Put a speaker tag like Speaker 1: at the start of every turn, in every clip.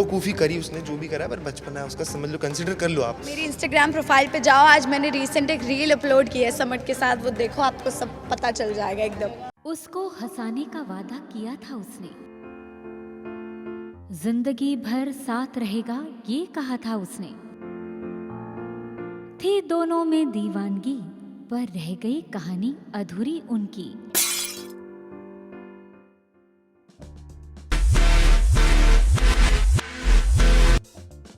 Speaker 1: बेवकूफ़ी करी उसने, जो भी करा, पर बचपना है उसका, समझ लो, कंसिडर कर लो आप।
Speaker 2: मेरी इंस्टाग्राम प्रोफाइल पे जाओ, आज मैंने रिसेंट एक रील अपलोड की है समट के साथ, वो देखो आपको सब पता चल जाएगा एकदम।
Speaker 3: उसको हंसाने का वादा किया था उसने, जिंदगी भर साथ रहेगा ये कहा था उसने। थी दोनों में दीवानगी, पर रह गई कहानी अधूरी उनकी।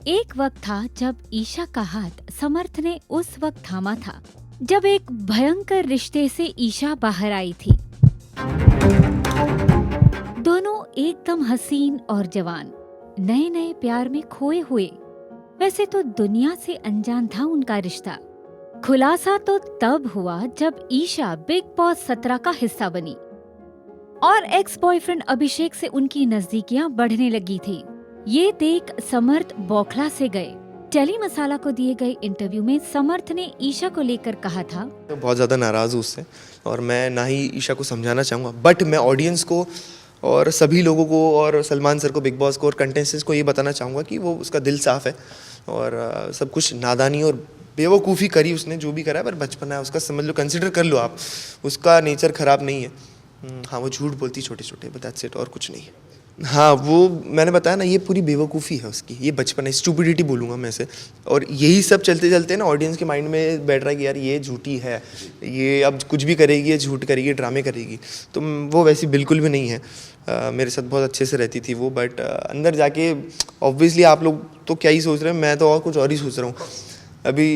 Speaker 3: एक वक्त था जब ईशा का हाथ समर्थ ने उस वक्त थामा था, जब एक भयंकर रिश्ते से ईशा बाहर आई थी। दोनों एकदम हसीन और जवान, नए नए प्यार में खोए हुए। वैसे तो दुनिया से अनजान था उनका रिश्ता। खुलासा तो तब हुआ जब ईशा बिग बॉस 17 का हिस्सा बनी और एक्स बॉयफ्रेंड अभिषेक से उनकी नजदीकियां बढ़ने लगी थी। ये देख समर्थ बौखला से गए। टेली मसाला को दिए गए इंटरव्यू में समर्थ ने ईशा को लेकर कहा था,
Speaker 1: तो बहुत ज़्यादा नाराज़ हूँ उससे, और मैं ना ही ईशा को समझाना चाहूँगा, बट मैं ऑडियंस को और सभी लोगों को और सलमान सर को, बिग बॉस को और कंटेस्टेंट्स को ये बताना चाहूँगा कि वो, उसका दिल साफ़ है और सब कुछ नादानी और बेवकूफ़ी करी उसने, जो भी करा है, पर बचपना है उसका, समझ लो, कंसिडर कर लो आप। उसका नेचर ख़राब नहीं है। हाँ, वो झूठ बोलती छोटे छोटे, बट दैट्स इट, और कुछ नहीं है। हाँ, वो मैंने बताया ना, ये पूरी बेवकूफ़ी है उसकी, ये बचपन है, स्टूपिडिटी बोलूँगा मैं इसे। और यही सब चलते चलते ना ऑडियंस के माइंड में बैठ रहा है कि यार ये झूठी है, ये अब कुछ भी करेगी, ये झूठ करेगी, ड्रामे करेगी। तो वो वैसी बिल्कुल भी नहीं है। मेरे साथ बहुत अच्छे से रहती थी वो, बट अंदर जाके ऑब्वियसली आप लोग तो क्या ही सोच रहे हैं, मैं तो और कुछ और ही सोच रहा हूँ। अभी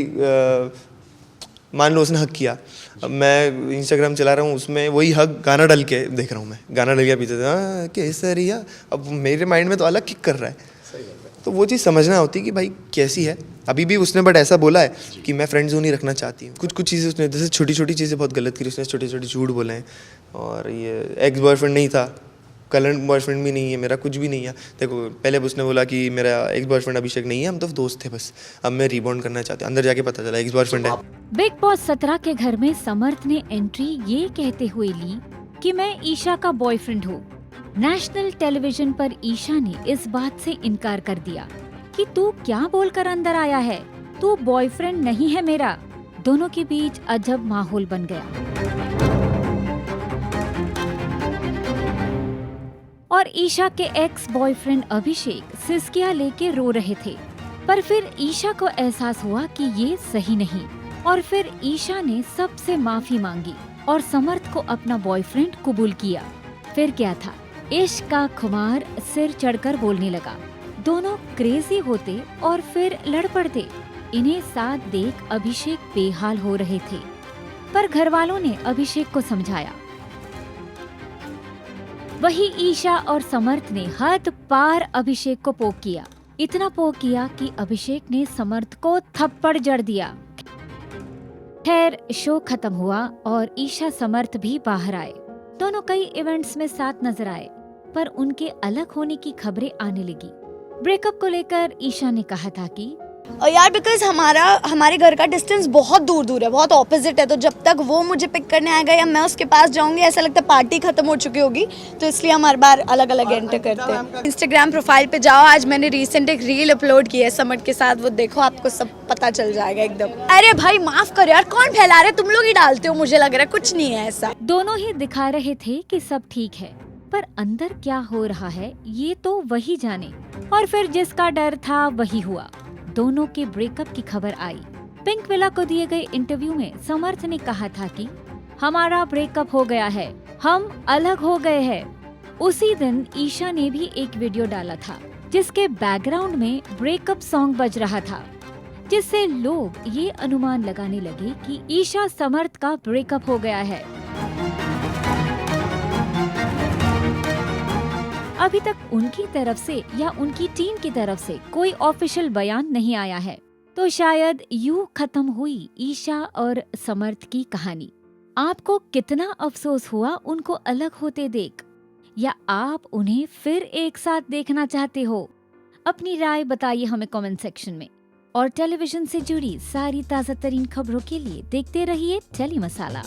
Speaker 1: मान लो उसने हक किया, अब मैं इंस्टाग्राम चला रहा हूँ, उसमें वही हक गाना डाल के देख रहा हूँ, मैं गाना डाल के पीछे से केसरिया, अब मेरे माइंड में तो अलग किक कर रहा है। तो वो चीज़ समझना होती है कि भाई कैसी है। अभी भी उसने बट ऐसा बोला है कि मैं फ्रेंड जोन ही रखना चाहती हूँ। कुछ कुछ चीज़ें उसने, जैसे छोटी छोटी चीज़ें बहुत गलत करी उसने, छोटे छोटे झूठ बोले हैं। और ये एक्स बॉयफ्रेंड नहीं था, करंट बॉयफ्रेंड भी नहीं है मेरा, कुछ भी नहीं है। देखो, पहले उसने बोला कि मेरा एक्स बॉयफ्रेंड अभिषेक नहीं है, हम तो दोस्त थे बस, अब मैं रिबॉन्ड करना चाहती हूँ। अंदर जाके पता चला एक्स बॉयफ्रेंड है।
Speaker 3: बिग बॉस 17 के घर में समर्थ ने एंट्री ये कहते हुए ली कि मैं ईशा का बॉयफ्रेंड हूँ। नेशनल टेलीविजन पर ईशा ने इस बात से इनकार कर दिया कि तू क्या बोलकर अंदर आया है, तू बॉयफ्रेंड नहीं है मेरा। दोनों के बीच अजब माहौल बन गया और ईशा के एक्स बॉयफ्रेंड अभिषेक सिसकियां लेके रो रहे थे। पर फिर ईशा को एहसास हुआ कि ये सही नहीं, और फिर ईशा ने सबसे माफी मांगी और समर्थ को अपना बॉयफ्रेंड कबूल किया। फिर क्या था, इश्क का खुमार सिर चढ़कर बोलने लगा। दोनों क्रेजी होते और फिर लड़ पड़ते। इन्हें साथ देख अभिषेक बेहाल हो रहे थे, पर घर वालों ने अभिषेक को समझाया। वही ईशा और समर्थ ने हद पार अभिषेक को पोक किया। इतना पोक किया कि अभिषेक ने समर्थ को थप्पड़ जड़ दिया। खैर, शो खत्म हुआ और ईशा समर्थ भी बाहर आए। दोनों कई इवेंट्स में साथ नजर आए, पर उनके अलग होने की खबरें आने लगी। ब्रेकअप को लेकर ईशा ने कहा था कि
Speaker 2: यार बिकॉज हमारे घर का डिस्टेंस बहुत दूर दूर है, बहुत ऑपोजिट है, तो जब तक वो मुझे पिक करने आएगा या मैं उसके पास जाऊंगी, ऐसा लगता है पार्टी खत्म हो चुकी होगी, तो इसलिए हम हर बार अलग अलग एंटर करते हैं। इंस्टाग्राम प्रोफाइल पे जाओ, आज मैंने रिसेंट एक रील अपलोड की है समट के साथ, वो देखो आपको सब पता चल जाएगा एकदम। अरे भाई माफ करो यार, कौन फैला रहे, तुम लोग ही डालते हो, मुझे लग रहा है कुछ नहीं है ऐसा।
Speaker 3: दोनों ही दिखा रहे थे कि सब ठीक है, पर अंदर क्या हो रहा है ये तो वही जाने। और फिर जिसका डर था वही हुआ। दोनों के ब्रेकअप की खबर आई। पिंक विला को दिए गए इंटरव्यू में समर्थ ने कहा था कि हमारा ब्रेकअप हो गया है, हम अलग हो गए हैं। उसी दिन ईशा ने भी एक वीडियो डाला था जिसके बैकग्राउंड में ब्रेकअप सॉन्ग बज रहा था, जिससे लोग ये अनुमान लगाने लगे कि ईशा समर्थ का ब्रेकअप हो गया है। अभी तक उनकी तरफ से या उनकी टीम की तरफ से कोई ऑफिशियल बयान नहीं आया है, तो शायद यूं खत्म हुई ईशा और समर्थ की कहानी। आपको कितना अफसोस हुआ उनको अलग होते देख, या आप उन्हें फिर एक साथ देखना चाहते हो? अपनी राय बताइए हमें कमेंट सेक्शन में। और टेलीविजन से जुड़ी सारी ताज़ा तरीन खबरों के लिए देखते रहिए टेली मसाला।